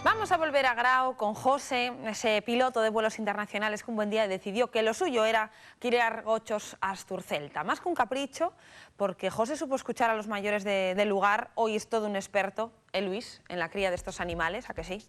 Vamos a volver a Grao con José, ese piloto de vuelos internacionales que un buen día decidió que lo suyo era criar gochos Asturcelta. Más que un capricho, porque José supo escuchar a los mayores del lugar. Hoy es todo un experto, Luis, en la cría de estos animales, ¿a que sí?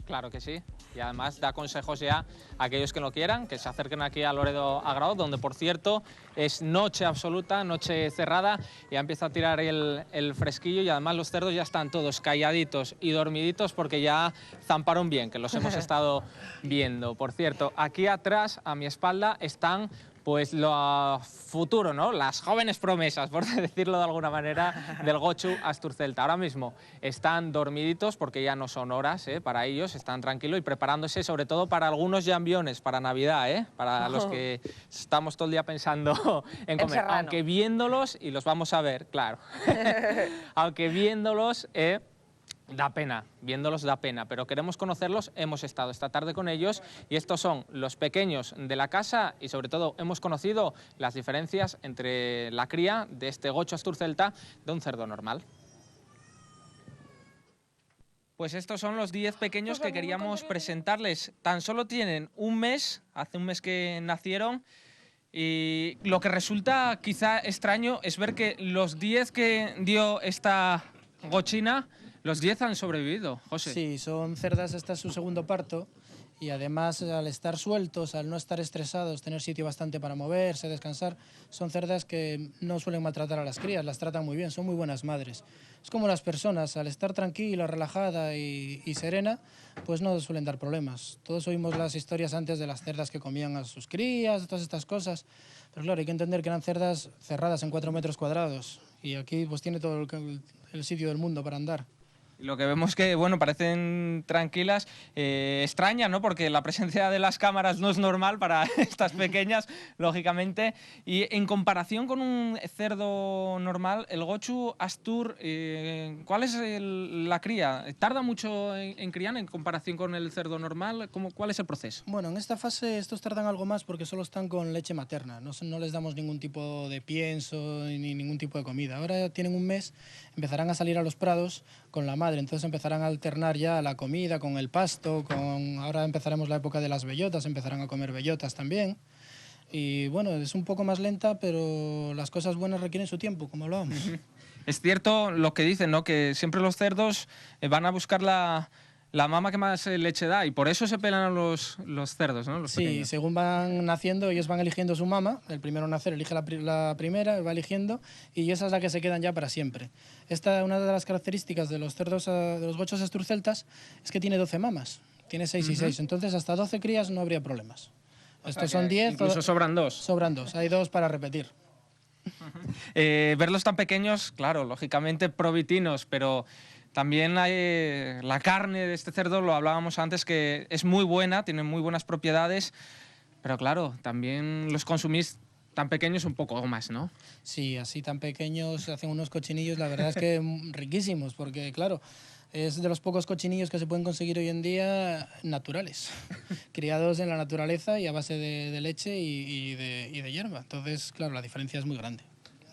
Claro que sí, y además da consejos ya a aquellos que lo quieran, que se acerquen aquí a Loredo a Grao, donde por cierto es noche absoluta, noche cerrada, ya empieza a tirar el fresquillo y además los cerdos ya están todos calladitos y dormiditos porque ya zamparon bien, que los hemos estado viendo. Por cierto, aquí atrás a mi espalda están pues lo futuro, ¿no? Las jóvenes promesas, por decirlo de alguna manera, del gochu Asturcelta. Ahora mismo están dormiditos porque ya no son horas para ellos, están tranquilos y preparándose sobre todo para algunos jambiones, para Navidad, para los que estamos todo el día pensando en comer. Aunque viéndolos, y los vamos a ver, claro, aunque viéndolos... da pena, viéndolos da pena, pero queremos conocerlos, hemos estado esta tarde con ellos y estos son los pequeños de la casa y sobre todo hemos conocido las diferencias entre la cría de este gocho Asturcelta de un cerdo normal. Pues estos son los 10 pequeños que queríamos presentarles. Tan solo tienen un mes, hace un mes que nacieron. Y lo que resulta quizá extraño es ver que los 10 que dio esta gochina, los 10 han sobrevivido, José. Sí, son cerdas, este es su segundo parto y además al estar sueltos, al no estar estresados, tener sitio bastante para moverse, descansar, son cerdas que no suelen maltratar a las crías, las tratan muy bien, son muy buenas madres. Es como las personas, al estar tranquila, relajada y serena, pues no suelen dar problemas. Todos oímos las historias antes de las cerdas que comían a sus crías, todas estas cosas, pero claro, hay que entender que eran cerdas cerradas en 4 metros cuadrados y aquí pues tiene todo el sitio del mundo para andar. Lo que vemos que, bueno, parecen tranquilas, extraña, ¿no? Porque la presencia de las cámaras no es normal para estas pequeñas, lógicamente. Y en comparación con un cerdo normal, el gochu Astur, ¿cuál es la cría? ¿Tarda mucho en criar en comparación con el cerdo normal? ¿Cuál es el proceso? Bueno, en esta fase estos tardan algo más porque solo están con leche materna, no les damos ningún tipo de pienso ni ningún tipo de comida. Ahora tienen un mes, empezarán a salir a los prados con la madre, entonces empezarán a alternar ya la comida con el pasto, ahora empezaremos la época de las bellotas, empezarán a comer bellotas también. Y bueno, es un poco más lenta, pero las cosas buenas requieren su tiempo, como hablábamos. Es cierto lo que dicen, ¿no? Que siempre los cerdos van a buscar la mama que más leche da y por eso se pelan a los cerdos, ¿no? Los sí, pequeños. Según van naciendo, ellos van eligiendo su mama. El primero en nacer elige la primera, va eligiendo y esa es la que se quedan ya para siempre. Una de las características de los cerdos, de los gochos Asturceltas, es que tiene 12 mamas. Tiene 6 y 6, entonces hasta 12 crías no habría problemas. Estos son 10. Incluso sobran 2. Sobran 2, hay 2 para repetir. Verlos tan pequeños, claro, lógicamente provitinos, pero también hay la carne de este cerdo, lo hablábamos antes, que es muy buena, tiene muy buenas propiedades, pero claro, también los consumís tan pequeños un poco más, ¿no? Sí, así tan pequeños hacen unos cochinillos, la verdad es que riquísimos, porque claro, es de los pocos cochinillos que se pueden conseguir hoy en día naturales, criados en la naturaleza y a base de leche y de hierba. Entonces, claro, la diferencia es muy grande.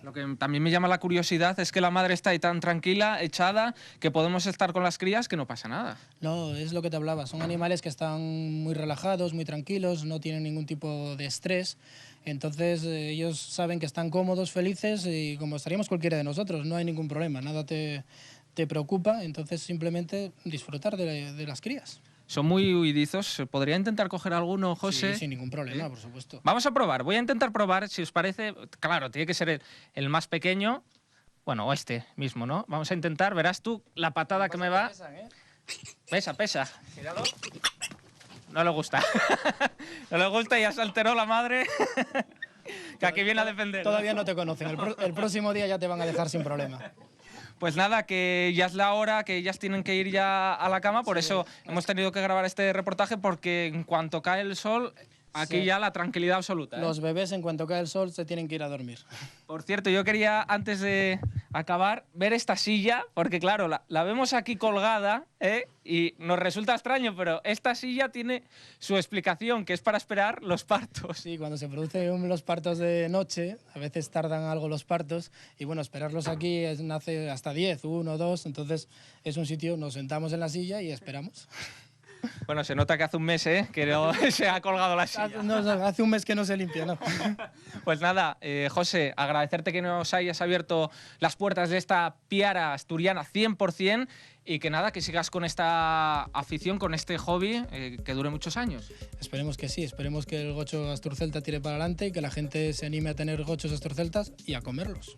Lo que también me llama la curiosidad es que la madre está ahí tan tranquila, echada, que podemos estar con las crías que no pasa nada. No, es lo que te hablaba, son animales que están muy relajados, muy tranquilos, no tienen ningún tipo de estrés, entonces ellos saben que están cómodos, felices y como estaríamos cualquiera de nosotros, no hay ningún problema, nada te preocupa, entonces simplemente disfrutar de las crías. Son muy huidizos. ¿Podría intentar coger alguno, José? Sí, sin ningún problema, por supuesto. Vamos a probar. Voy a intentar probar, si os parece. Claro, tiene que ser el más pequeño. Bueno, o este mismo, ¿no? Vamos a intentar. Verás tú la patada que me va. Pesa, pesa. Míralo. No le gusta. No le gusta y ya se alteró la madre. Que aquí viene a defender. Todavía no te conocen. El próximo día ya te van a dejar sin problema. Pues nada, que ya es la hora, que ellas tienen que ir ya a la cama, por eso hemos tenido que grabar este reportaje, porque en cuanto cae el sol Aquí Sí. ya la tranquilidad absoluta. Los bebés, en cuanto cae el sol, se tienen que ir a dormir. Por cierto, yo quería, antes de acabar, ver esta silla, porque claro, la vemos aquí colgada, y nos resulta extraño, pero esta silla tiene su explicación, que es para esperar los partos. Sí, cuando se producen los partos de noche, a veces tardan algo los partos, y bueno, esperarlos aquí nace hasta 10, 1, 2, entonces es un sitio, nos sentamos en la silla y esperamos. Bueno, se nota que hace un mes, que no se ha colgado la silla. No, hace un mes que no se limpia, ¿no? Pues nada, José, agradecerte que nos hayas abierto las puertas de esta piara asturiana 100% y que nada, que sigas con esta afición, con este hobby, que dure muchos años. Esperemos que sí, esperemos que el gocho asturcelta tire para adelante y que la gente se anime a tener gochos asturceltas y a comerlos.